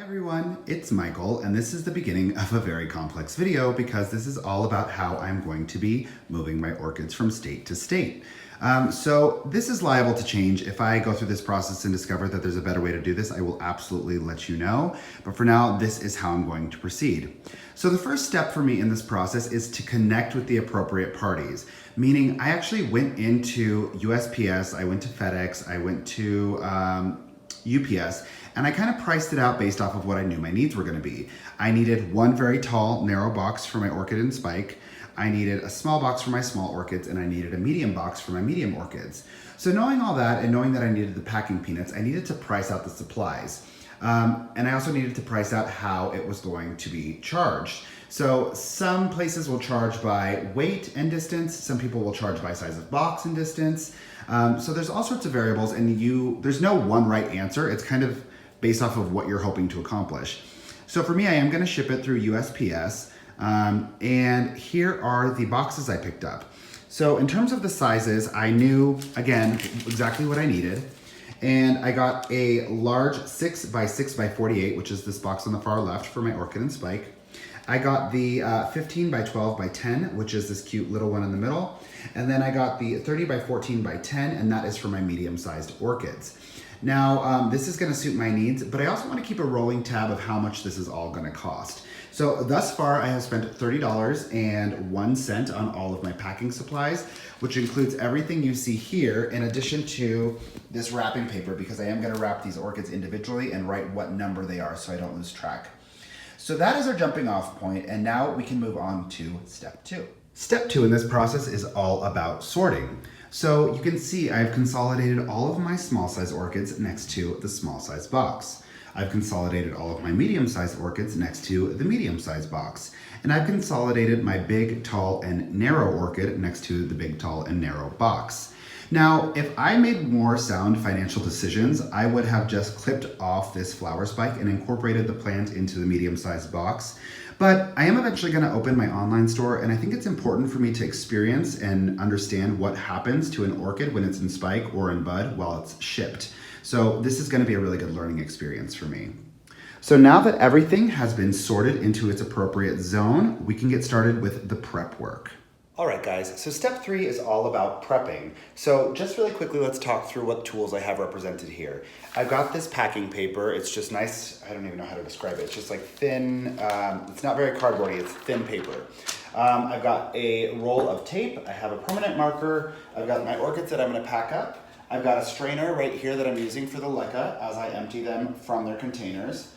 Everyone, it's Michael, and this is the beginning of a very complex video because this is all about how I'm going to be moving my orchids from state to state. So this is liable to change. If I go through this process and discover that there's a better way to do this, I will absolutely let you know. But for now, this is how I'm going to proceed. So the first step for me in this process is to connect with the appropriate parties, meaning I actually went into USPS, I went to FedEx, I went to UPS, and I kind of priced it out based off of what I knew my needs were going to be. I needed one very tall, narrow box for my orchid and spike. I needed a small box for my small orchids, and I needed a medium box for my medium orchids. So knowing all that and knowing that I needed the packing peanuts, I needed to price out the supplies. And I also needed to price out how it was going to be charged. So some places will charge by weight and distance. Some people will charge by size of box and distance. So there's all sorts of variables, and there's no one right answer. It's kind of based off of what you're hoping to accomplish. So for me, I am going to ship it through USPS. And here are the boxes I picked up. So in terms of the sizes, I knew, again, exactly what I needed. And I got a large 6x6x48, which is this box on the far left for my orchid and spike. I got the 15x12x10, which is this cute little one in the middle. And then I got the 30x14x10, and that is for my medium-sized orchids. Now, this is gonna suit my needs, but I also wanna keep a rolling tab of how much this is all gonna cost. So thus far, I have spent $30.01 on all of my packing supplies, which includes everything you see here, in addition to this wrapping paper, because I am gonna wrap these orchids individually and write what number they are so I don't lose track. So that is our jumping off point, and now we can move on to step 2. Step 2 in this process is all about sorting. So you can see I've consolidated all of my small size orchids next to the small size box. I've consolidated all of my medium sized orchids next to the medium sized box. And I've consolidated my big, tall, and narrow orchid next to the big, tall, and narrow box. Now, if I made more sound financial decisions, I would have just clipped off this flower spike and incorporated the plant into the medium-sized box. But I am eventually going to open my online store, and I think it's important for me to experience and understand what happens to an orchid when it's in spike or in bud while it's shipped. So this is going to be a really good learning experience for me. So now that everything has been sorted into its appropriate zone, we can get started with the prep work. All right, guys, so step 3 is all about prepping. So just really quickly, let's talk through what tools I have represented here. I've got this packing paper. It's just nice. I don't even know how to describe it. It's just like thin, it's not very cardboardy, it's thin paper. I've got a roll of tape. I have a permanent marker. I've got my orchids that I'm gonna pack up. I've got a strainer right here that I'm using for the leca as I empty them from their containers.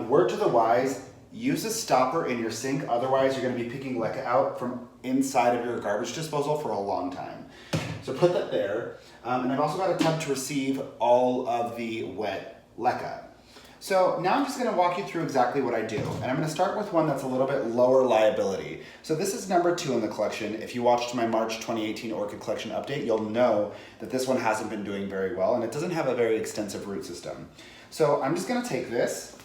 Word to the wise, use a stopper in your sink, otherwise you're gonna be picking leca out from inside of your garbage disposal for a long time. So put that there. And I've also got a tub to receive all of the wet leca. So now I'm just gonna walk you through exactly what I do. And I'm gonna start with one that's a little bit lower liability. So this is number 2 in the collection. If you watched my March 2018 orchid collection update, you'll know that this one hasn't been doing very well and it doesn't have a very extensive root system. So I'm just gonna take this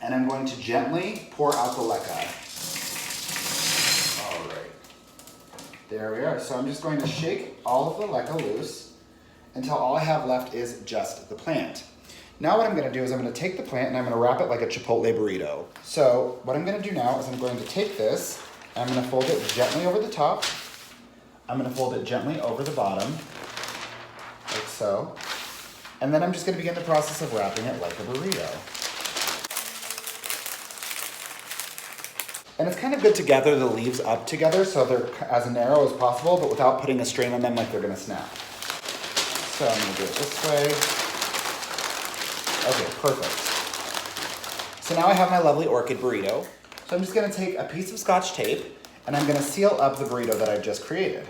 and I'm going to gently pour out the leca. All right, there we are. So I'm just going to shake all of the leca loose until all I have left is just the plant. Now what I'm gonna do is I'm gonna take the plant and I'm gonna wrap it like a Chipotle burrito. So what I'm gonna do now is I'm going to take this and I'm gonna fold it gently over the top. I'm gonna fold it gently over the bottom, like so. And then I'm just gonna begin the process of wrapping it like a burrito. And it's kind of good to gather the leaves up together so they're as narrow as possible, but without putting a strain on them like they're gonna snap. So I'm gonna do it this way. Okay, perfect. So now I have my lovely orchid burrito. So I'm just gonna take a piece of scotch tape and I'm gonna seal up the burrito that I've just created.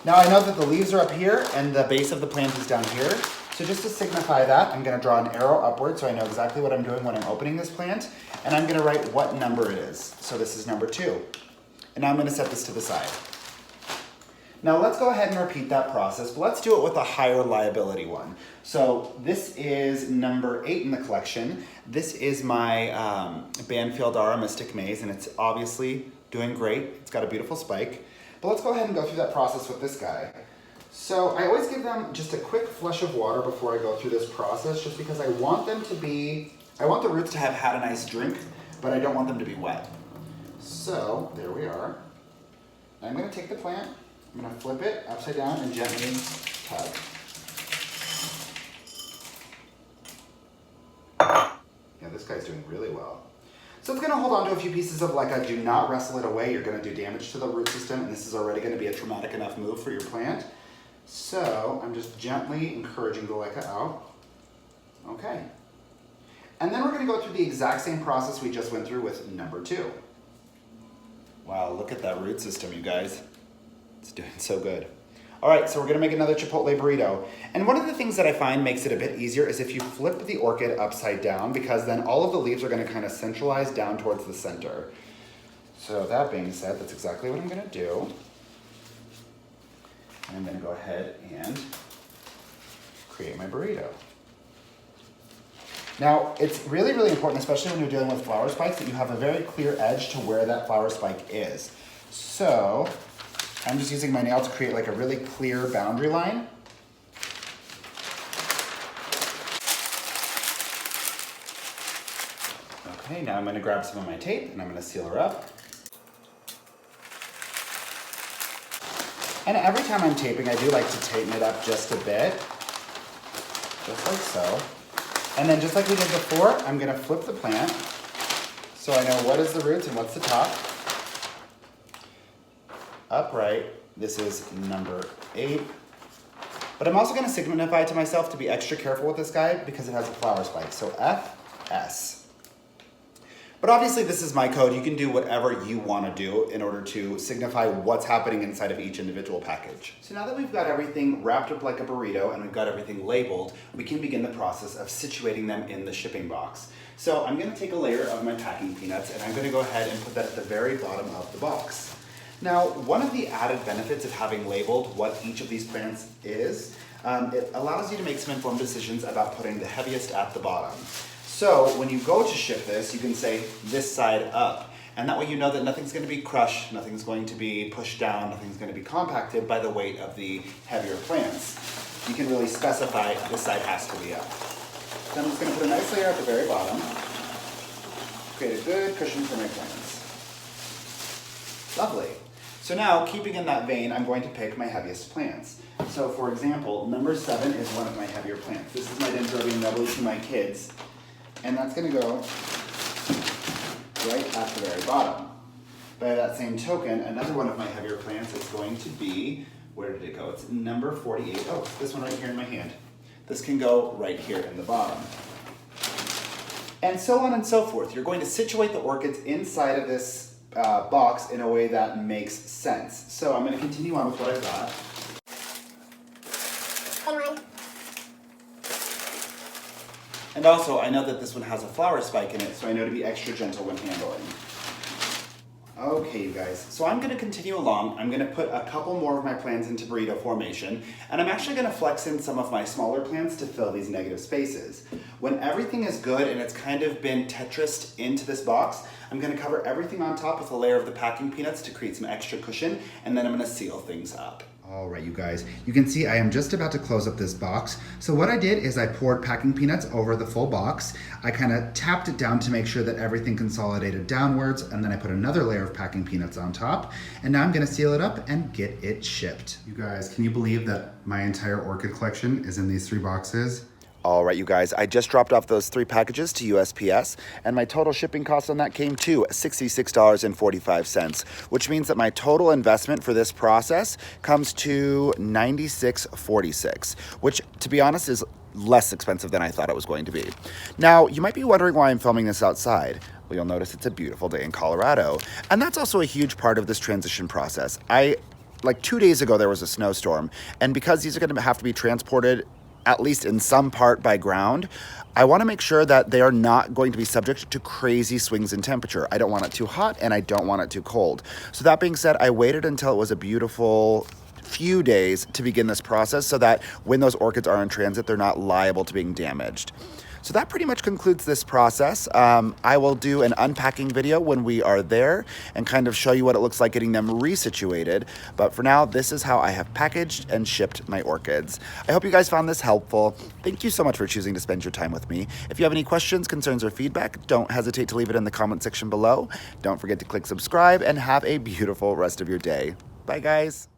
Now I know that the leaves are up here and the base of the plant is down here. So just to signify that, I'm gonna draw an arrow upward so I know exactly what I'm doing when I'm opening this plant, and I'm gonna write what number it is. So this is number 2. And now I'm gonna set this to the side. Now let's go ahead and repeat that process, but let's do it with a higher liability one. So this is number 8 in the collection. This is my Banfield Mystic Maze, and it's obviously doing great. It's got a beautiful spike. But let's go ahead and go through that process with this guy. So I always give them just a quick flush of water before I go through this process, just because I want them to be I want the roots to have had a nice drink, but I don't want them to be wet. So there we are. I'm gonna take the plant, I'm gonna flip it upside down and gently tug. Yeah, this guy's doing really well. So it's gonna hold on to a few pieces of leca. Do not wrestle it away. You're gonna do damage to the root system, and this is already gonna be a traumatic enough move for your plant. So I'm just gently encouraging the leca out. Okay. And then we're gonna go through the exact same process we just went through with number 2. Wow, look at that root system, you guys. It's doing so good. All right, so we're gonna make another chipotle burrito. And one of the things that I find makes it a bit easier is if you flip the orchid upside down, because then all of the leaves are gonna kind of centralize down towards the center. So that being said, that's exactly what I'm gonna do. And I'm gonna go ahead and create my burrito. Now, it's really, really important, especially when you're dealing with flower spikes, that you have a very clear edge to where that flower spike is. So, I'm just using my nail to create like a really clear boundary line. Okay, now I'm gonna grab some of my tape and I'm gonna seal her up. And every time I'm taping, I do like to tighten it up just a bit, just like so. And then just like we did before, I'm gonna flip the plant so I know what is the roots and what's the top. Upright, this is number 8. But I'm also gonna signify to myself to be extra careful with this guy because it has a flower spike. So F, S. But obviously this is my code. You can do whatever you wanna do in order to signify what's happening inside of each individual package. So now that we've got everything wrapped up like a burrito and we've got everything labeled, we can begin the process of situating them in the shipping box. So I'm gonna take a layer of my packing peanuts and I'm gonna go ahead and put that at the very bottom of the box. Now, one of the added benefits of having labeled what each of these plants is, it allows you to make some informed decisions about putting the heaviest at the bottom. So when you go to ship this, you can say this side up. And that way you know that nothing's gonna be crushed, nothing's going to be pushed down, nothing's gonna be compacted by the weight of the heavier plants. You can really specify this side has to be up. So I'm just gonna put a nice layer at the very bottom, create a good cushion for my plants. Lovely. So now, keeping in that vein, I'm going to pick my heaviest plants. So for example, number 7 is one of my heavier plants. This is my Dendrobium Nubilis to my kids. And that's gonna go right at the very bottom. By that same token, another one of my heavier plants is going to be, where did it go? It's number 48. Oh, this one right here in my hand. This can go right here in the bottom. And so on and so forth. You're going to situate the orchids inside of this box in a way that makes sense. So I'm going to continue on with what I've got. And also, I know that this one has a flower spike in it, so I know to be extra gentle when handling. Okay, you guys, so I'm gonna continue along. I'm gonna put a couple more of my plants into burrito formation, and I'm actually gonna flex in some of my smaller plants to fill these negative spaces. When everything is good and it's kind of been Tetrised into this box, I'm gonna cover everything on top with a layer of the packing peanuts to create some extra cushion, and then I'm gonna seal things up. All right, you guys, you can see I am just about to close up this box. So what I did is I poured packing peanuts over the full box. I kind of tapped it down to make sure that everything consolidated downwards, and then I put another layer of packing peanuts on top. And now I'm gonna seal it up and get it shipped. You guys, can you believe that my entire orchid collection is in these 3 boxes? All right, you guys, I just dropped off those 3 packages to USPS, and my total shipping cost on that came to $66.45, which means that my total investment for this process comes to $96.46, which, to be honest, is less expensive than I thought it was going to be. Now, you might be wondering why I'm filming this outside. Well, you'll notice it's a beautiful day in Colorado, and that's also a huge part of this transition process. Like 2 days ago, there was a snowstorm, and because these are gonna have to be transported at least in some part by ground, I want to make sure that they are not going to be subject to crazy swings in temperature. I don't want it too hot and I don't want it too cold. So that being said, I waited until it was a beautiful few days to begin this process so that when those orchids are in transit, they're not liable to being damaged. So that pretty much concludes this process. I will do an unpacking video when we are there and kind of show you what it looks like getting them resituated. But for now, this is how I have packaged and shipped my orchids. I hope you guys found this helpful. Thank you so much for choosing to spend your time with me. If you have any questions, concerns, or feedback, don't hesitate to leave it in the comment section below. Don't forget to click subscribe and have a beautiful rest of your day. Bye, guys.